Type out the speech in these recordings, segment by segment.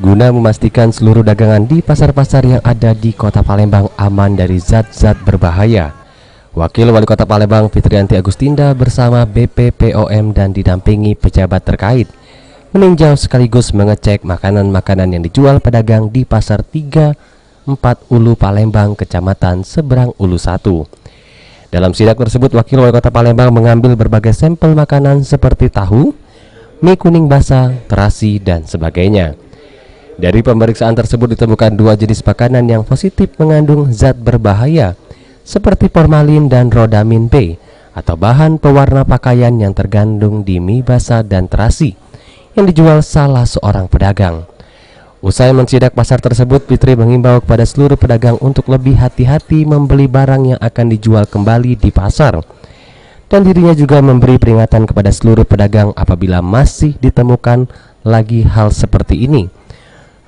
guna memastikan seluruh dagangan di pasar-pasar yang ada di Kota Palembang aman dari zat-zat berbahaya. Wakil Wali Kota Palembang Fitrianti Agustinda bersama BPPOM dan didampingi pejabat terkait meninjau sekaligus mengecek makanan-makanan yang dijual pedagang di Pasar 3-4 Ulu Palembang, Kecamatan Seberang Ulu 1. Dalam sidak tersebut, Wakil Wali Kota Palembang mengambil berbagai sampel makanan seperti tahu, mie kuning basah, terasi, dan sebagainya. Dari pemeriksaan tersebut ditemukan 2 jenis makanan yang positif mengandung zat berbahaya seperti formalin dan rodamin B atau bahan pewarna pakaian yang terkandung di mie basah dan terasi yang dijual salah seorang pedagang. Usai mensidak pasar tersebut, Fitri mengimbau kepada seluruh pedagang untuk lebih hati-hati membeli barang yang akan dijual kembali di pasar. Dan dirinya juga memberi peringatan kepada seluruh pedagang apabila masih ditemukan lagi hal seperti ini.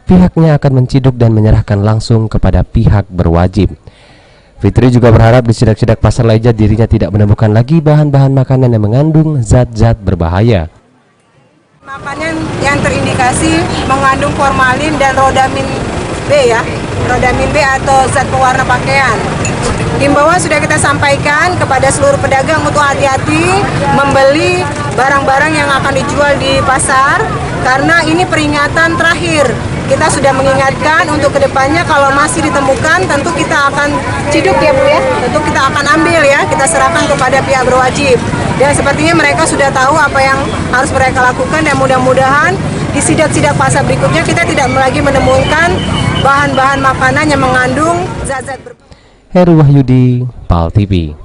Pihaknya akan menciduk dan menyerahkan langsung kepada pihak berwajib. Fitri juga berharap di sidak-sidak pasar lainnya dirinya tidak menemukan lagi bahan-bahan makanan yang mengandung zat-zat berbahaya. Makanan yang terindikasi mengandung formalin dan rodamin B ya, rodamin B atau zat pewarna pakaian. Himbauan sudah kita sampaikan kepada seluruh pedagang untuk hati-hati membeli barang-barang yang akan dijual di pasar karena ini peringatan terakhir. Kita sudah mengingatkan untuk kedepannya kalau masih ditemukan tentu kita akan ciduk ya Bu ya, tentu kita akan ambil ya, kita serahkan kepada pihak berwajib. Dan sepertinya mereka sudah tahu apa yang harus mereka lakukan dan mudah-mudahan di sidak-sidak pasar berikutnya kita tidak lagi menemukan bahan-bahan makanan yang mengandung zat-zat berbahaya. Heru Wahyudi, PAL TV.